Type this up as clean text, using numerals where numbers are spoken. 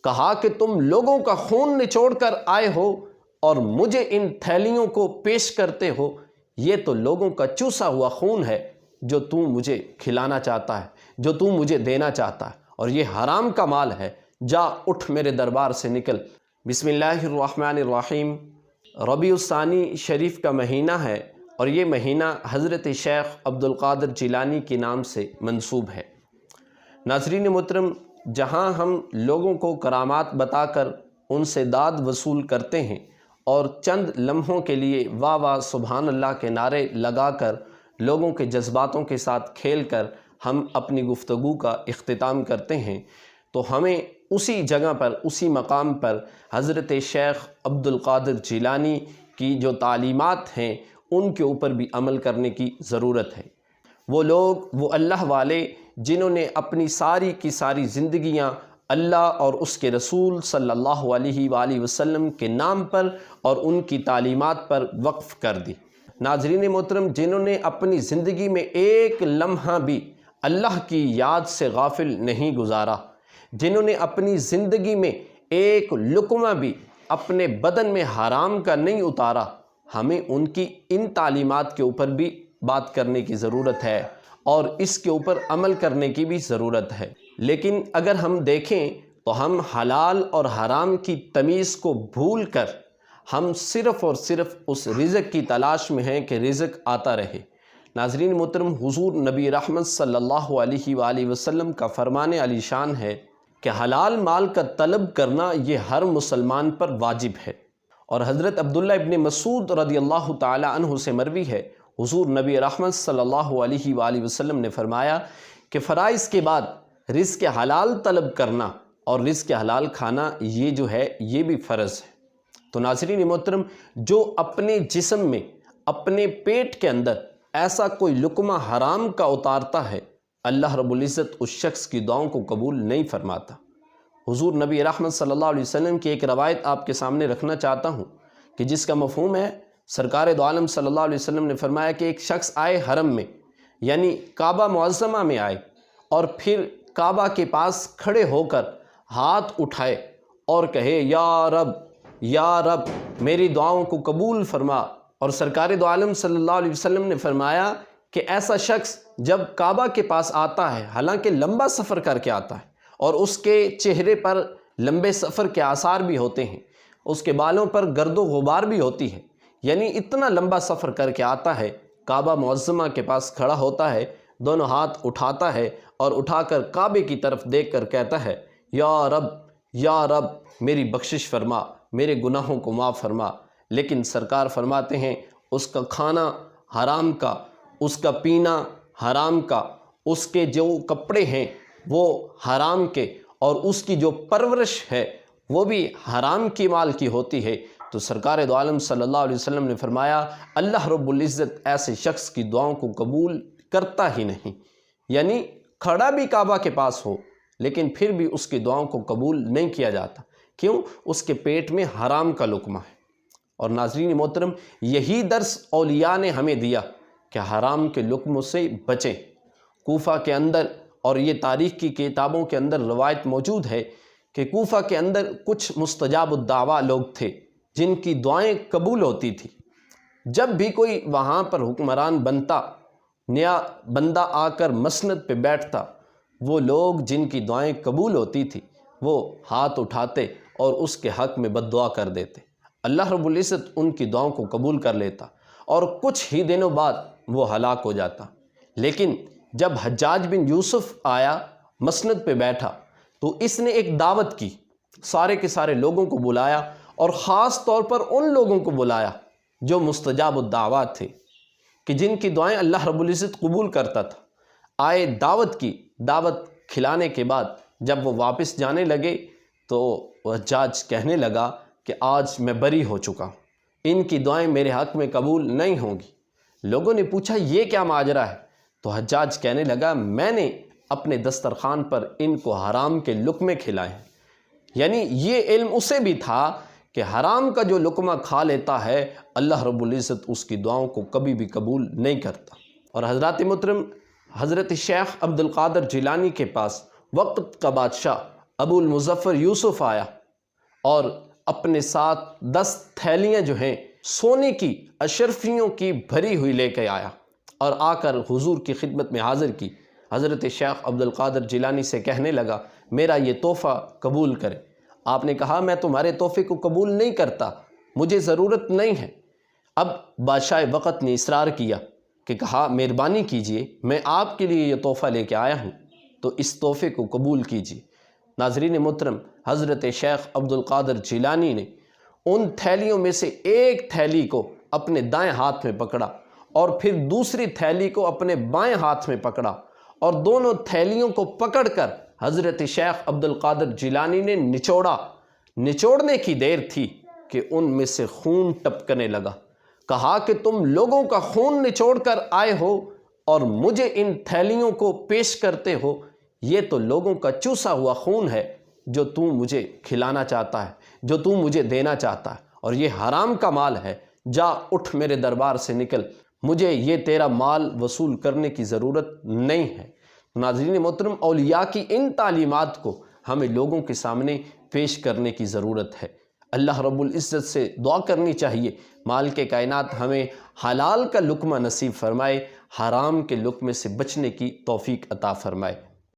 کہا کہ تم لوگوں کا خون نچوڑ کر آئے ہو اور مجھے ان تھیلیوں کو پیش کرتے ہو، یہ تو لوگوں کا چوسا ہوا خون ہے جو تم مجھے کھلانا چاہتا ہے، جو تم مجھے دینا چاہتا ہے، اور یہ حرام کا مال ہے، جا اٹھ میرے دربار سے نکل۔ بسم اللہ الرحمن الرحیم۔ ربیع الثانی شریف کا مہینہ ہے اور یہ مہینہ حضرت شیخ عبدالقادر جیلانی کے نام سے منسوب ہے۔ ناظرین محترم، جہاں ہم لوگوں کو کرامات بتا کر ان سے داد وصول کرتے ہیں اور چند لمحوں کے لیے واہ واہ سبحان اللہ کے نعرے لگا کر لوگوں کے جذباتوں کے ساتھ کھیل کر ہم اپنی گفتگو کا اختتام کرتے ہیں، تو ہمیں اسی جگہ پر، اسی مقام پر حضرت شیخ عبدالقادر جیلانی کی جو تعلیمات ہیں ان کے اوپر بھی عمل کرنے کی ضرورت ہے۔ وہ لوگ، وہ اللہ والے جنہوں نے اپنی ساری کی ساری زندگیاں اللہ اور اس کے رسول صلی اللہ علیہ وآلہ وسلم کے نام پر اور ان کی تعلیمات پر وقف کر دی۔ ناظرین محترم، جنہوں نے اپنی زندگی میں ایک لمحہ بھی اللہ کی یاد سے غافل نہیں گزارا، جنہوں نے اپنی زندگی میں ایک لقمہ بھی اپنے بدن میں حرام کا نہیں اتارا، ہمیں ان کی ان تعلیمات کے اوپر بھی بات کرنے کی ضرورت ہے اور اس کے اوپر عمل کرنے کی بھی ضرورت ہے۔ لیکن اگر ہم دیکھیں تو ہم حلال اور حرام کی تمیز کو بھول کر ہم صرف اور صرف اس رزق کی تلاش میں ہیں کہ رزق آتا رہے۔ ناظرین محترم، حضور نبی رحمت صلی اللہ علیہ وآلہ وسلم کا فرمان علی شان ہے کہ حلال مال کا طلب کرنا یہ ہر مسلمان پر واجب ہے، اور حضرت عبداللہ ابن مسعود رضی اللہ تعالی عنہ سے مروی ہے، حضور نبی رحمت صلی اللہ علیہ وآلہ وسلم نے فرمایا کہ فرائض کے بعد رزق حلال طلب کرنا اور رزق حلال کھانا یہ جو ہے یہ بھی فرض ہے۔ تو ناظرین محترم، جو اپنے جسم میں، اپنے پیٹ کے اندر ایسا کوئی لقمہ حرام کا اتارتا ہے، اللہ رب العزت اس شخص کی دعاؤں کو قبول نہیں فرماتا۔ حضور نبی رحمت صلی اللہ علیہ وسلم کی ایک روایت آپ کے سامنے رکھنا چاہتا ہوں کہ جس کا مفہوم ہے، سرکار دو عالم صلی اللہ علیہ وسلم نے فرمایا کہ ایک شخص آئے حرم میں، یعنی کعبہ معظمہ میں آئے، اور پھر کعبہ کے پاس کھڑے ہو کر ہاتھ اٹھائے اور کہے یا رب میری دعاؤں کو قبول فرما۔ اور سرکار دو عالم صلی اللہ علیہ وسلم نے فرمایا کہ ایسا شخص جب کعبہ کے پاس آتا ہے، حالانکہ لمبا سفر کر کے آتا ہے اور اس کے چہرے پر لمبے سفر کے آثار بھی ہوتے ہیں، اس کے بالوں پر گرد و غبار بھی ہوتی ہے، یعنی اتنا لمبا سفر کر کے آتا ہے، کعبہ معظمہ کے پاس کھڑا ہوتا ہے، دونوں ہاتھ اٹھاتا ہے اور اٹھا کر کعبے کی طرف دیکھ کر کہتا ہے یا رب میری بخشش فرما، میرے گناہوں کو معاف فرما۔ لیکن سرکار فرماتے ہیں اس کا کھانا حرام کا، اس کا پینا حرام کا، اس کے جو کپڑے ہیں وہ حرام کے، اور اس کی جو پرورش ہے وہ بھی حرام کی مال کی ہوتی ہے۔ تو سرکار دو عالم صلی اللہ علیہ وسلم نے فرمایا اللہ رب العزت ایسے شخص کی دعاؤں کو قبول کرتا ہی نہیں، یعنی کھڑا بھی کعبہ کے پاس ہو لیکن پھر بھی اس کی دعاؤں کو قبول نہیں کیا جاتا۔ کیوں؟ اس کے پیٹ میں حرام کا لقمہ ہے۔ اور ناظرین محترم، یہی درس اولیاء نے ہمیں دیا کہ حرام کے لقموں سے بچیں۔ کوفہ کے اندر، اور یہ تاریخ کی کتابوں کے اندر روایت موجود ہے کہ کوفہ کے اندر کچھ مستجاب الدعویٰ لوگ تھے جن کی دعائیں قبول ہوتی تھی۔ جب بھی کوئی وہاں پر حکمران بنتا، نیا بندہ آ کر مسند پہ بیٹھتا، وہ لوگ جن کی دعائیں قبول ہوتی تھی وہ ہاتھ اٹھاتے اور اس کے حق میں بد دعا کر دیتے۔ اللہ رب العزت ان کی دعاؤں کو قبول کر لیتا اور کچھ ہی دنوں بعد وہ ہلاک ہو جاتا۔ لیکن جب حجاج بن یوسف آیا، مسند پہ بیٹھا، تو اس نے ایک دعوت کی، سارے کے سارے لوگوں کو بلایا اور خاص طور پر ان لوگوں کو بلایا جو مستجاب الدعوات تھے، کہ جن کی دعائیں اللہ رب العزت قبول کرتا تھا۔ آئے، دعوت کی، دعوت کھلانے کے بعد جب وہ واپس جانے لگے تو حجاج کہنے لگا کہ آج میں بری ہو چکا ہوں، ان کی دعائیں میرے حق میں قبول نہیں ہوں گی۔ لوگوں نے پوچھا یہ کیا ماجرا ہے؟ تو حجاج کہنے لگا میں نے اپنے دسترخوان پر ان کو حرام کے لقمے کھلائے ہیں، یعنی یہ علم اسے بھی تھا کہ حرام کا جو لقمہ کھا لیتا ہے اللہ رب العزت اس کی دعاؤں کو کبھی بھی قبول نہیں کرتا۔ اور حضرات محترم، حضرت شیخ عبدالقادر جیلانی کے پاس وقت کا بادشاہ ابو المظفر یوسف آیا اور اپنے ساتھ 10 تھیلیاں جو ہیں سونے کی اشرفیوں کی بھری ہوئی لے کے آیا اور آ کر حضور کی خدمت میں حاضر کی۔ حضرت شیخ عبد القادر جیلانی سے کہنے لگا میرا یہ تحفہ قبول کرے۔ آپ نے کہا میں تمہارے تحفے کو قبول نہیں کرتا، مجھے ضرورت نہیں ہے۔ اب بادشاہ وقت نے اصرار کیا کہ کہا مہربانی کیجئے، میں آپ کے لیے یہ تحفہ لے کے آیا ہوں، تو اس تحفے کو قبول کیجئے۔ ناظرین محترم، حضرت شیخ عبد القادر جیلانی نے ان تھیلیوں میں سے ایک تھیلی کو اپنے دائیں ہاتھ میں پکڑا اور پھر دوسری تھیلی کو اپنے بائیں ہاتھ میں پکڑا اور دونوں تھیلیوں کو پکڑ کر حضرت شیخ عبد القادر جیلانی نے نچوڑا۔ نچوڑنے کی دیر تھی کہ ان میں سے خون ٹپکنے لگا۔ کہا کہ تم لوگوں کا خون نچوڑ کر آئے ہو اور مجھے ان تھیلیوں کو پیش کرتے ہو، یہ تو لوگوں کا چوسا ہوا خون ہے جو تم مجھے کھلانا چاہتا ہے، جو تم مجھے دینا چاہتا ہے، اور یہ حرام کا مال ہے۔ جا اٹھ میرے دربار سے نکل، مجھے یہ تیرا مال وصول کرنے کی ضرورت نہیں ہے۔ ناظرین محترم، اولیاء کی ان تعلیمات کو ہمیں لوگوں کے سامنے پیش کرنے کی ضرورت ہے۔ اللہ رب العزت سے دعا کرنی چاہیے مالک کائنات ہمیں حلال کا لقمہ نصیب فرمائے، حرام کے لقمے سے بچنے کی توفیق عطا فرمائے۔